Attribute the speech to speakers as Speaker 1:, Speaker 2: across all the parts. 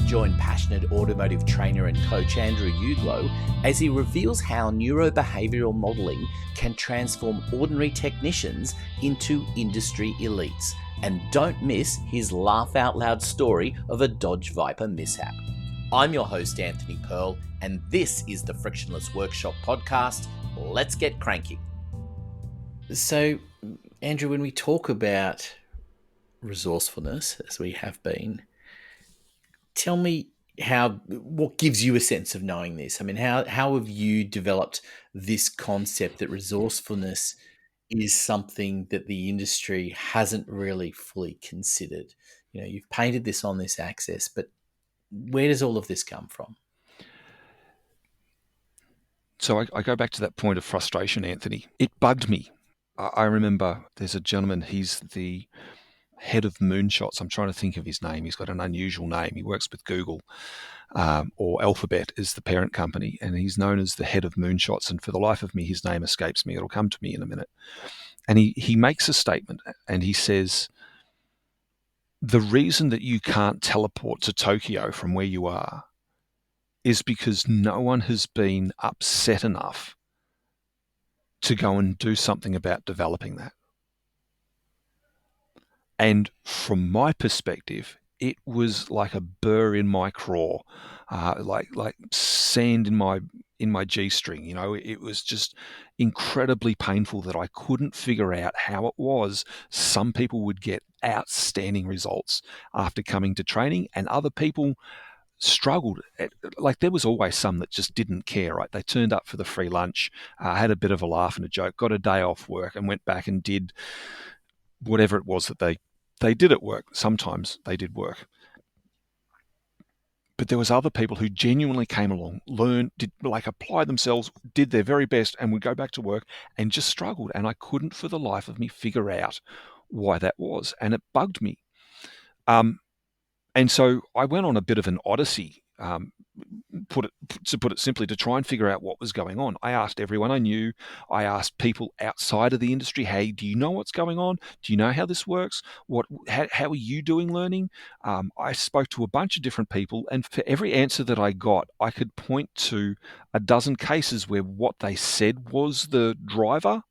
Speaker 1: Join passionate automotive trainer and coach Andrew Uglow as he reveals how neurobehavioral modelling can transform ordinary technicians into industry elites. And don't miss his laugh out loud story of a Dodge Viper mishap. I'm your host, Anthony Pearl, and this is the Frictionless Workshop podcast. Let's get cranking. So, Andrew, when we talk about resourcefulness, as we have been, tell me what gives you a sense of knowing this? I mean, how have you developed this concept that resourcefulness is something that the industry hasn't really fully considered? You know, you've painted this on this axis, but where does all of this come from?
Speaker 2: So I go back to that point of frustration, Anthony. It bugged me. I remember there's a gentleman, he's the head of Moonshots. I'm trying to think of his name. He's got an unusual name. He works with Google, or Alphabet is the parent company, and he's known as the head of Moonshots. And for the life of me, his name escapes me. It'll come to me in a minute. And he makes a statement, and he says, the reason that you can't teleport to Tokyo from where you are is because no one has been upset enough to go and do something about developing that. And from my perspective, it was like a burr in my craw, like sand in my G-string. You know, it was just incredibly painful that I couldn't figure out how it was some people would get outstanding results after coming to training, and other people struggled. Like, there was always some that just didn't care, right? They turned up for the free lunch, had a bit of a laugh and a joke, got a day off work, and went back and did whatever it was that they did at work. Sometimes they did work. But there was other people who genuinely came along, learned, apply themselves, did their very best, and would go back to work and just struggled. And I couldn't for the life of me figure out why that was. And it bugged me. And so I went on a bit of an odyssey, to put it simply, to try and figure out what was going on. I asked everyone I knew. I asked people outside of the industry, hey, do you know what's going on? Do you know how this works? How are you doing learning? I spoke to a bunch of different people, and for every answer that I got, I could point to a dozen cases where what they said was the driver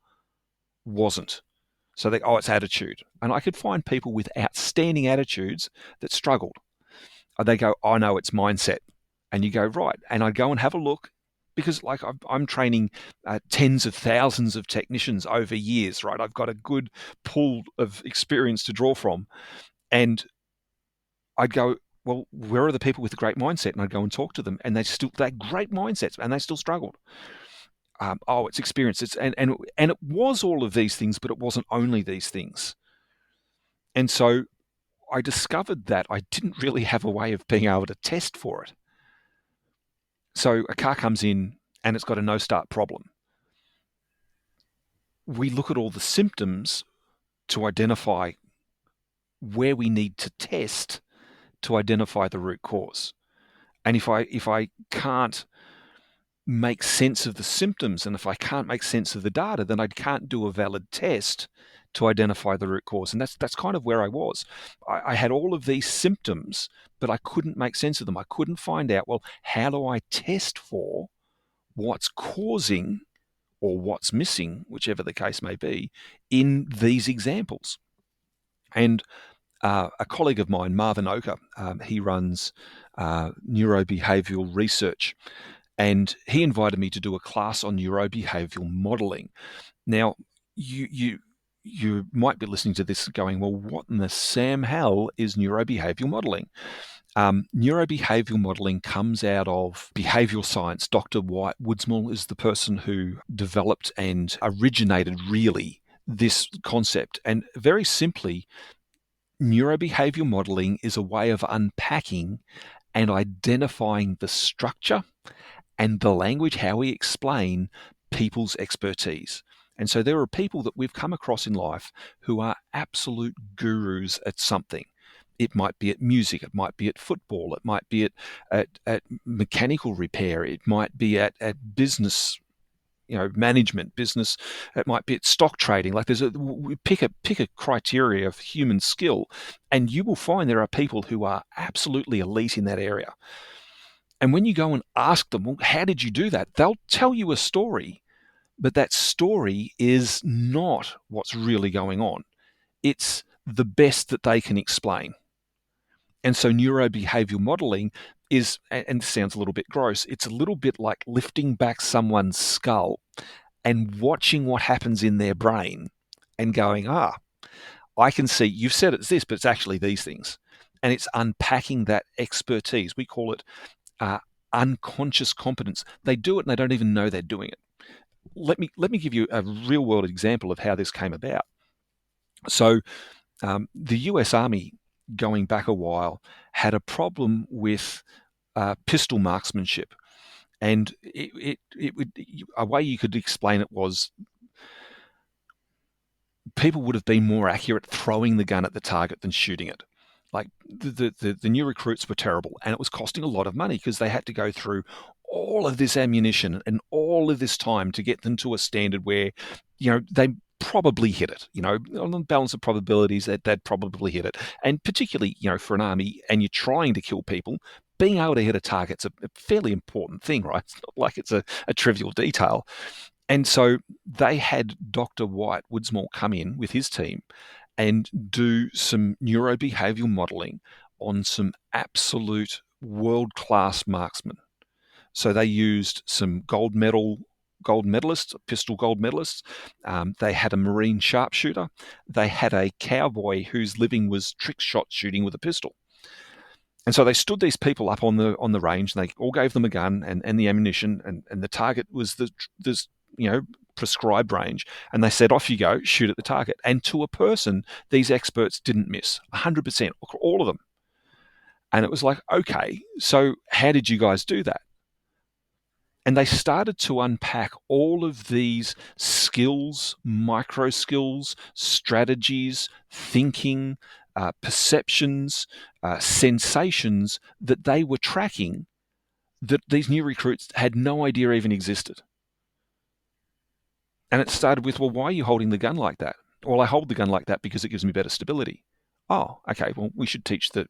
Speaker 2: wasn't. So it's attitude. And I could find people with outstanding attitudes that struggled. They go, oh no, it's mindset. And you go, right. And I'd go and have a look, because I'm training tens of thousands of technicians over years, right? I've got a good pool of experience to draw from. And I'd go, well, where are the people with a great mindset? And I'd go and talk to them, and they're great mindsets, and they still struggled. It's experience. And it was all of these things, but it wasn't only these things. And so I discovered that I didn't really have a way of being able to test for it. So a car comes in and it's got a no-start problem. We look at all the symptoms to identify where we need to test to identify the root cause. And if I can't make sense of the symptoms, and if I can't make sense of the data, then I can't do a valid test to identify the root cause. And that's kind of where I was. I had all of these symptoms, but I couldn't make sense of them. I couldn't find out, well, how do I test for what's causing or what's missing, whichever the case may be, in these examples. And a colleague of mine, Marvin Oka, he runs neurobehavioral research, and he invited me to do a class on neurobehavioral modelling. Now, you might be listening to this going, well, what in the Sam hell is neurobehavioral modelling? Neurobehavioral modelling comes out of behavioural science. Dr. Wyatt Woodsmall is the person who developed and originated, really, this concept. And very simply, neurobehavioral modelling is a way of unpacking and identifying the structure and the language, how we explain people's expertise. And so there are people that we've come across in life who are absolute gurus at something. It might be at music, it might be at football, it might be at mechanical repair, it might be at business management, business. It might be stock trading. Like pick a criteria of human skill, and you will find there are people who are absolutely elite in that area. And when you go and ask them, well, how did you do that? They'll tell you a story, but that story is not what's really going on. It's the best that they can explain. And so neurobehavioral modeling is, and this sounds a little bit gross, it's a little bit like lifting back someone's skull and watching what happens in their brain and going, I can see you've said it's this, but it's actually these things. And it's unpacking that expertise. We call it unconscious competence. They do it and they don't even know they're doing it. Let me give you a real world example of how this came about. So the US Army, going back a while, had a problem with pistol marksmanship. And a way you could explain it was people would have been more accurate throwing the gun at the target than shooting it. Like the new recruits were terrible, and it was costing a lot of money because they had to go through all of this ammunition and all of this time to get them to a standard where, they probably hit it. On the balance of probabilities, they'd probably hit it. And particularly, for an army, and you're trying to kill people, being able to hit a target's a fairly important thing, right? It's not like it's a trivial detail. And so they had Dr. White Woodsmall come in with his team and do some neurobehavioral modeling on some absolute world-class marksmen. So they used some gold medalists, pistol gold medalists. They had a Marine sharpshooter. They had a cowboy whose living was trick shot shooting with a pistol. And so they stood these people up on the range, and they all gave them a gun and the ammunition, and the target was this prescribed range, and they said, off you go, shoot at the target. And to a person, these experts didn't miss 100%, all of them. And it was like, okay, so how did you guys do that? And they started to unpack all of these skills, micro skills, strategies, thinking, perceptions, sensations that they were tracking that these new recruits had no idea even existed. And it started with, well, why are you holding the gun like that? Well, I hold the gun like that because it gives me better stability. Oh, okay, well, we should teach the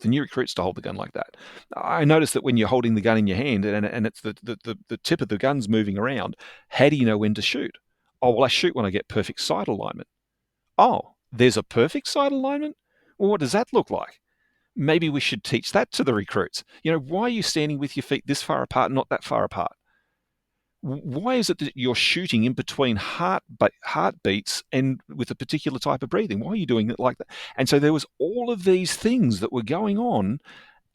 Speaker 2: new recruits to hold the gun like that. I noticed that when you're holding the gun in your hand and it's the tip of the gun's moving around, how do you know when to shoot? Oh, well, I shoot when I get perfect sight alignment. Oh, there's a perfect sight alignment? Well, what does that look like? Maybe we should teach that to the recruits. Why are you standing with your feet this far apart, not that far apart? Why is it that you're shooting in between heartbeats and with a particular type of breathing? Why are you doing it like that? And so there was all of these things that were going on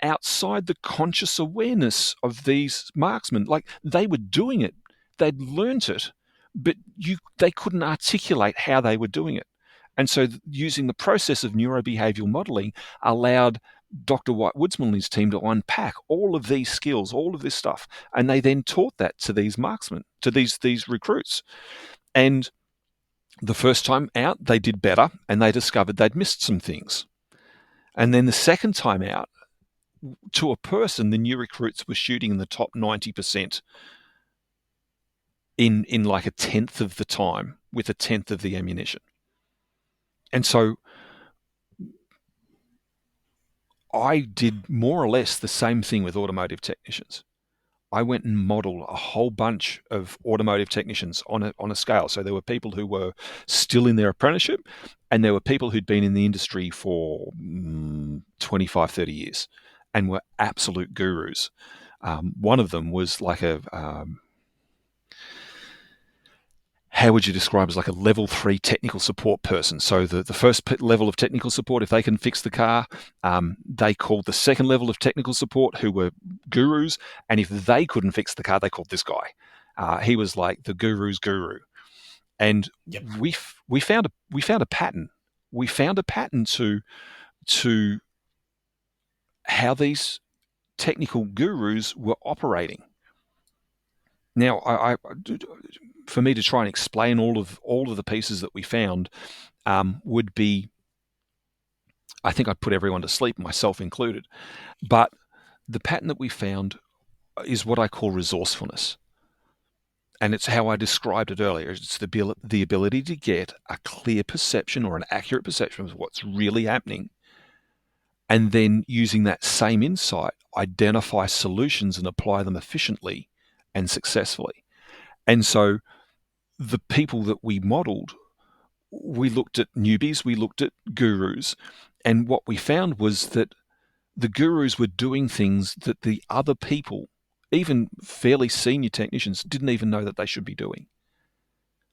Speaker 2: outside the conscious awareness of these marksmen. Like, they were doing it, they'd learnt it, but they couldn't articulate how they were doing it. And so using the process of neurobehavioral modeling allowed Dr. White Woodsmall and his team to unpack all of these skills, all of this stuff, and they then taught that to these marksmen, to these recruits. And the first time out, they did better, and they discovered they'd missed some things. And then the second time out, to a person, the new recruits were shooting in the top 90% in like a tenth of the time with a tenth of the ammunition. And so I did more or less the same thing with automotive technicians. I went and modeled a whole bunch of automotive technicians on a scale. So there were people who were still in their apprenticeship, and there were people who'd been in the industry for 25, 30 years and were absolute gurus. One of them was like how would you describe as like a level 3 technical support person? So the first level of technical support, if they can fix the car, they called the second level of technical support, who were gurus. And if they couldn't fix the car, they called this guy. He was like the guru's guru. And yep. we found a pattern. We found a pattern to how these technical gurus were operating. Now, for me to try and explain all of the pieces that we found would be, I think I'd put everyone to sleep, myself included. But the pattern that we found is what I call resourcefulness. And it's how I described it earlier. It's the ability to get a clear perception or an accurate perception of what's really happening, and then using that same insight, identify solutions and apply them efficiently and successfully. And so the people that we modeled, we looked at newbies, we looked at gurus, and what we found was that the gurus were doing things that the other people, even fairly senior technicians, didn't even know that they should be doing.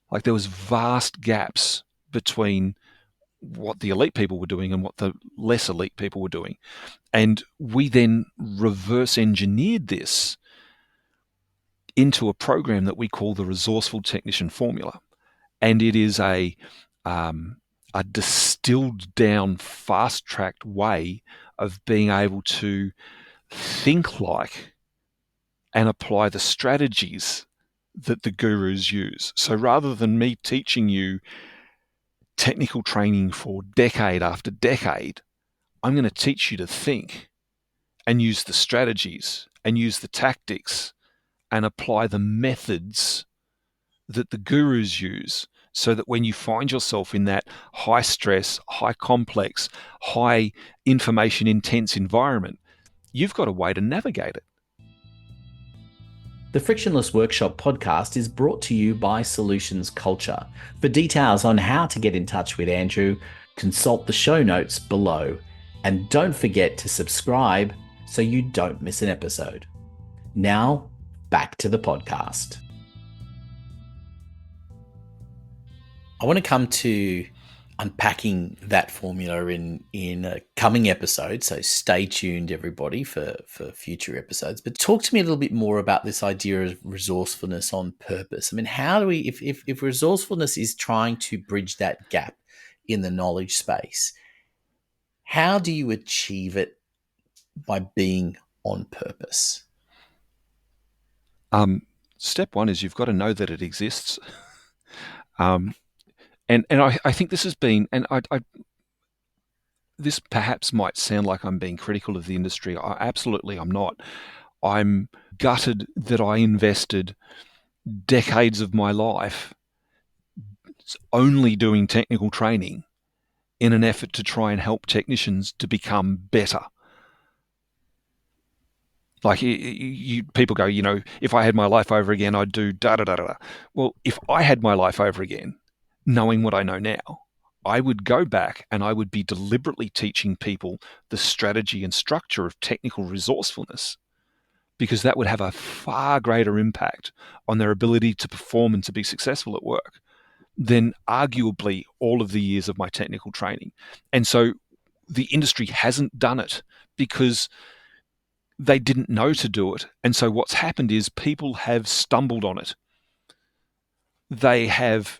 Speaker 2: Like there was vast gaps between what the elite people were doing and what the less elite people were doing. And we then reverse engineered this into a program that we call the Resourceful Technician Formula. And it is a distilled down, fast-tracked way of being able to think like and apply the strategies that the gurus use. So rather than me teaching you technical training for decade after decade, I'm going to teach you to think and use the strategies and use the tactics and apply the methods that the gurus use, so that when you find yourself in that high stress, high complex, high information intense environment, you've got a way to navigate it.
Speaker 1: The Frictionless Workshop podcast is brought to you by Solutions Culture. For details on how to get in touch with Andrew, consult the show notes below. And don't forget to subscribe so you don't miss an episode. Now, back to the podcast. I want to come to unpacking that formula in a coming episode, so stay tuned, everybody, for future episodes. But talk to me a little bit more about this idea of resourcefulness on purpose. I mean, how do we, if resourcefulness is trying to bridge that gap in the knowledge space, how do you achieve it by being on purpose?
Speaker 2: Step one is you've got to know that it exists. And I think this has been, and this perhaps might sound like I'm being critical of the industry. Absolutely, I'm not. I'm gutted that I invested decades of my life only doing technical training in an effort to try and help technicians to become better. Like people go, if I had my life over again, I'd do da-da-da-da. Well, if I had my life over again, knowing what I know now, I would go back and I would be deliberately teaching people the strategy and structure of technical resourcefulness, because that would have a far greater impact on their ability to perform and to be successful at work than arguably all of the years of my technical training. And so the industry hasn't done it because they didn't know to do it. And so what's happened is people have stumbled on it. They have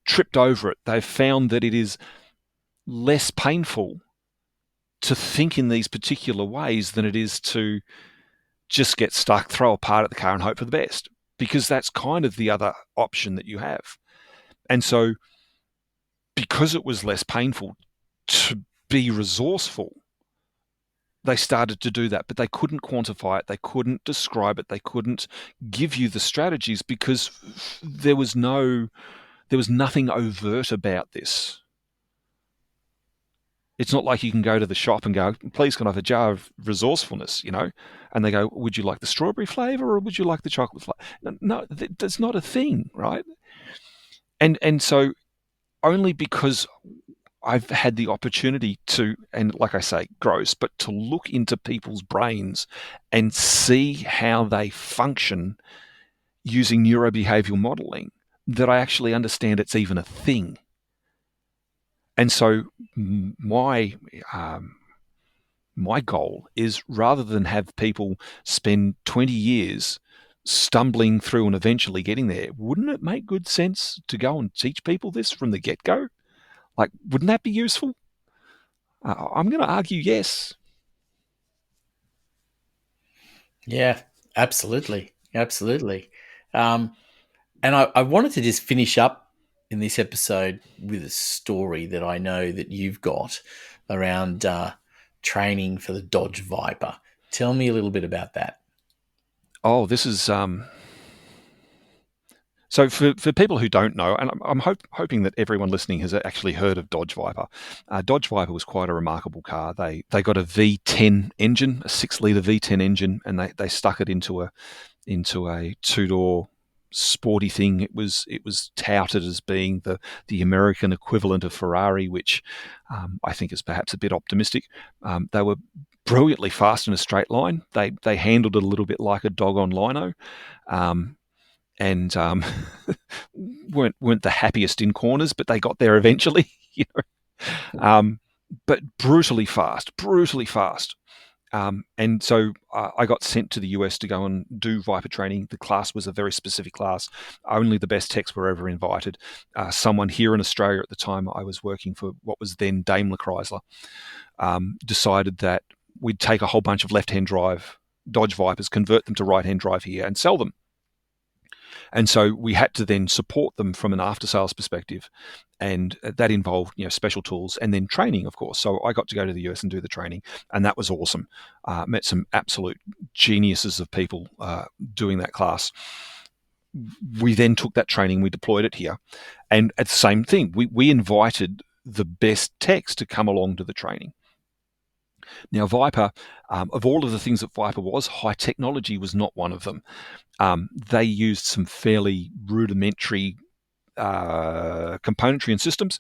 Speaker 2: tripped over it. They've found that it is less painful to think in these particular ways than it is to just get stuck, throw a part at the car and hope for the best, because that's kind of the other option that you have. And so because it was less painful to be resourceful, they started to do that, but they couldn't quantify it. They couldn't describe it. They couldn't give you the strategies because there was nothing overt about this. It's not like you can go to the shop and go, please can I have a jar of resourcefulness, and they go, would you like the strawberry flavor or would you like the chocolate flavor? No, that's not a thing, right? And so only because I've had the opportunity to, and like I say, gross, but to look into people's brains and see how they function using neurobehavioral modeling, that I actually understand it's even a thing. And so my goal is, rather than have people spend 20 years stumbling through and eventually getting there, wouldn't it make good sense to go and teach people this from the get-go? Like, wouldn't that be useful? I'm going to argue yes.
Speaker 1: Yeah, absolutely. Absolutely. And I wanted to just finish up in this episode with a story that I know that you've got around training for the Dodge Viper. Tell me a little bit about that.
Speaker 2: Oh, this is So for people who don't know, and I'm hoping that everyone listening has actually heard of Dodge Viper. Dodge Viper was quite a remarkable car. They got a V10 engine, a 6-litre V10 engine, and they stuck it into a two-door sporty thing. It was touted as being the American equivalent of Ferrari, which I think is perhaps a bit optimistic. They were brilliantly fast in a straight line. They handled it a little bit like a dog on lino. And weren't the happiest in corners, but they got there eventually. But brutally fast. And so I got sent to the US to go and do Viper training. The class was a very specific class. Only the best techs were ever invited. Someone here in Australia at the time, I was working for what was then Daimler Chrysler, decided that we'd take a whole bunch of left-hand drive Dodge Vipers, convert them to right-hand drive here, and sell them. And so we had to then support them from an after-sales perspective, and that involved special tools and then training, of course. So I got to go to the US and do the training, and that was awesome. Met some absolute geniuses of people doing that class. We then took that training, we deployed it here, and at the same thing, we invited the best techs to come along to the training. Now, Viper, of all of the things that Viper was, high technology was not one of them. They used some fairly rudimentary componentry and systems,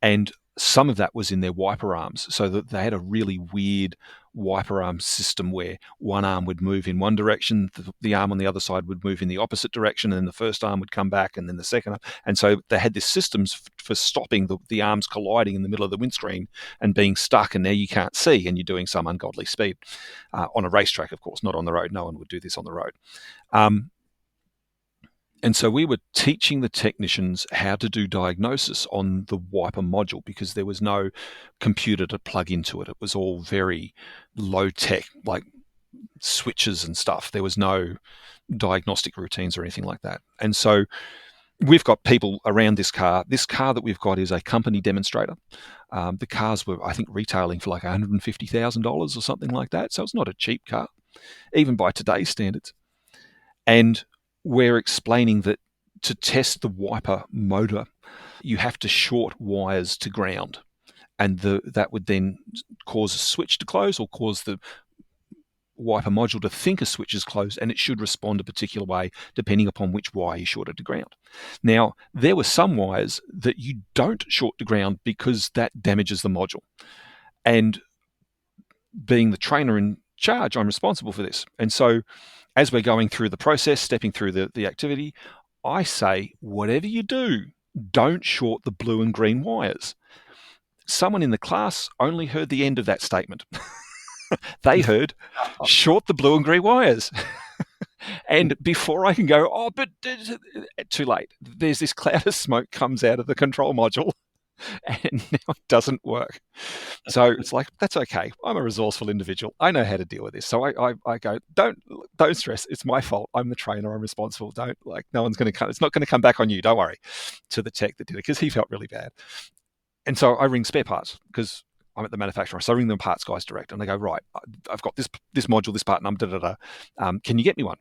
Speaker 2: and some of that was in their wiper arms, so that they had a really weird wiper arm system where one arm would move in one direction, the arm on the other side would move in the opposite direction, and then the first arm would come back, and then the second arm. And so they had this systems for stopping the arms colliding in the middle of the windscreen and being stuck, and now you can't see, and you're doing some ungodly speed on a racetrack, of course, not on the road. No one would do this on the road. And so we were teaching the technicians how to do diagnosis on the wiper module, because there was no computer to plug into it. It was all very low tech, like switches and stuff. There was no diagnostic routines or anything like that. And so we've got people around this car. This car that we've got is a company demonstrator. The cars were, I think, retailing for like $150,000 or something like that. So it's not a cheap car, even by today's standards. And we're explaining that to test the wiper motor, you have to short wires to ground, and that would then cause a switch to close or cause the wiper module to think a switch is closed, and it should respond a particular way depending upon which wire you shorted to ground. Now, there were some wires that you don't short to ground because that damages the module. And being the trainer in charge, I'm responsible for this. And so as we're going through the process, stepping through the activity, I say, whatever you do, don't short the blue and green wires. Someone in the class only heard the end of that statement. They heard, short the blue and green wires. And before I can go, but too late. There's this cloud of smoke comes out of the control module, and now it doesn't work. So it's like, that's okay. I'm a resourceful individual. I know how to deal with this. So I go, don't stress. It's my fault. I'm the trainer. I'm responsible. No one's going to come. It's not going to come back on you. Don't worry. To the tech that did it, because he felt really bad. And so I ring spare parts because I'm at the manufacturer. So I ring them parts guys direct, and they go, right, I've got this module, this part number, can you get me one?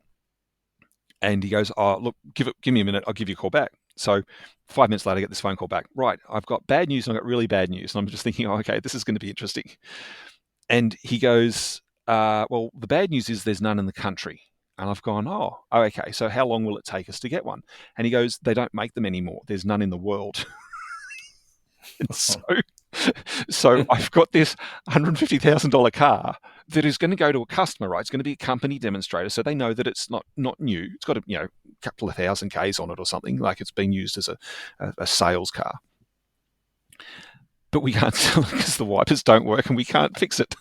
Speaker 2: And he goes, oh, look, give me a minute. I'll give you a call back. So 5 minutes later, I get this phone call back. Right, I've got bad news and I've got really bad news. And I'm just thinking, okay, this is going to be interesting. And he goes, well, the bad news is there's none in the country. And I've gone, oh, okay, so how long will it take us to get one? And he goes, they don't make them anymore. There's none in the world. And so I've got this $150,000 car that is going to go to a customer, right? It's going to be a company demonstrator, so they know that it's not new. It's got a couple of thousand Ks on it or something, like it's being used as a sales car. But we can't sell it because the wipers don't work and we can't fix it.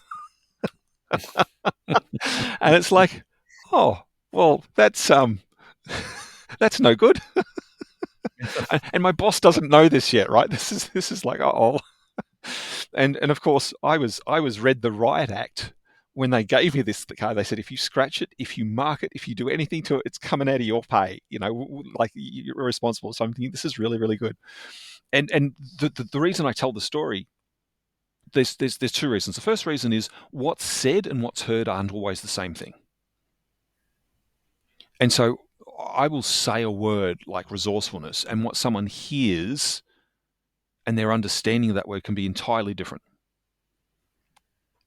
Speaker 2: And it's like, oh, well, that's no good. And my boss doesn't know this yet, right? This is like, oh. And of course, I was read the riot act when they gave me the car. They said, if you scratch it, if you mark it, if you do anything to it, it's coming out of your pay. Like you're responsible. So I'm thinking, this is really, really good. And the reason I tell the story, there's two reasons. The first reason is what's said and what's heard aren't always the same thing. And so I will say a word like resourcefulness, and what someone hears and their understanding of that word can be entirely different.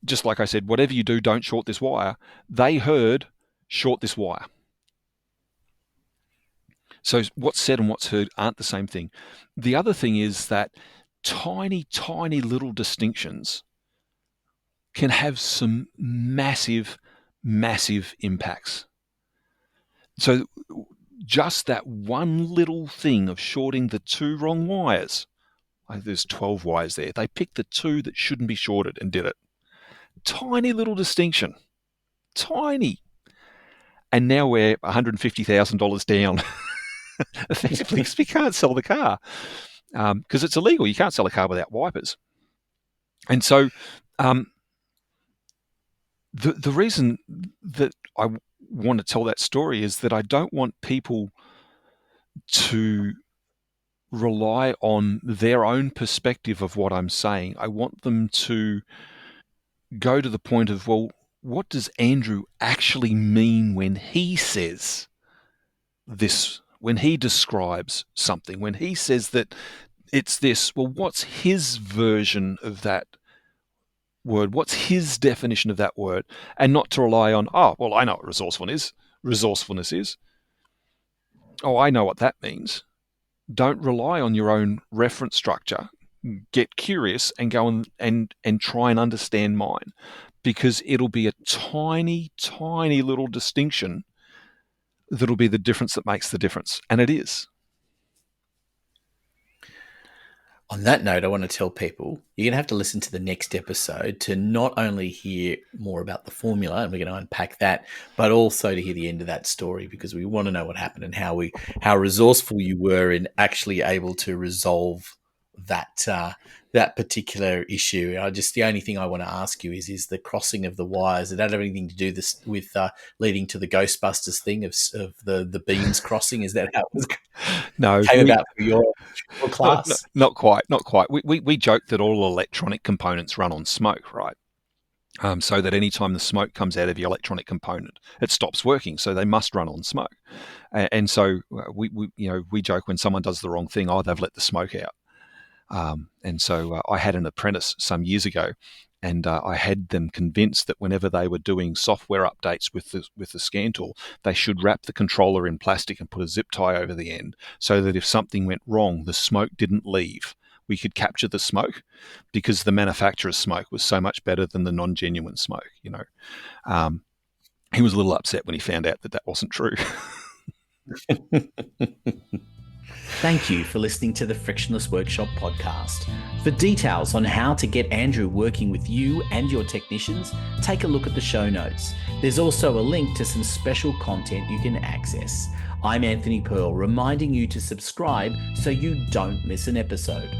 Speaker 2: Just like I said, whatever you do, don't short this wire. They heard short this wire. So what's said and what's heard aren't the same thing. The other thing is that tiny, tiny little distinctions can have some massive, massive impacts. So just that one little thing of shorting the 2 wrong wires, there's 12 wires there. They picked the 2 that shouldn't be shorted and did it. Tiny little distinction. Tiny. And now we're $150,000 down. Effectively, because we can't sell the car. Because it's illegal. You can't sell a car without wipers. And so the reason that I want to tell that story is that I don't want people to rely on their own perspective of what I'm saying. I want them to go to the point of, well, what does Andrew actually mean when he says this, when he describes something, when he says that it's this? Well, what's his version of that word? What's his definition of that word? And not to rely on, oh, well, I know what resourcefulness is. Oh, I know what that means. Don't rely on your own reference structure. Get curious and go and try and understand mine, because it'll be a tiny, tiny little distinction that'll be the difference that makes the difference. And it is.
Speaker 1: On that note, I want to tell people you're going to have to listen to the next episode to not only hear more about the formula, and we're going to unpack that, but also to hear the end of that story, because we want to know what happened and how resourceful you were in actually able to resolve that particular issue. The only thing I want to ask you is the crossing of the wires. Did that have anything to do this with leading to the Ghostbusters thing of the beams crossing? Is that how it was?
Speaker 2: No,
Speaker 1: came about for your class?
Speaker 2: Not quite. We joke that all electronic components run on smoke, right? So that any time the smoke comes out of the electronic component, it stops working. So they must run on smoke. And so we joke when someone does the wrong thing, oh, they've let the smoke out. And so I had an apprentice some years ago, and I had them convinced that whenever they were doing software updates with the scan tool, they should wrap the controller in plastic and put a zip tie over the end, so that if something went wrong, the smoke didn't leave. We could capture the smoke, because the manufacturer's smoke was so much better than the non-genuine smoke. He was a little upset when he found out that wasn't true.
Speaker 1: Thank you for listening to the Frictionless Workshop podcast. For details on how to get Andrew working with you and your technicians, take a look at the show notes. There's also a link to some special content you can access. I'm Anthony Pearl, reminding you to subscribe so you don't miss an episode.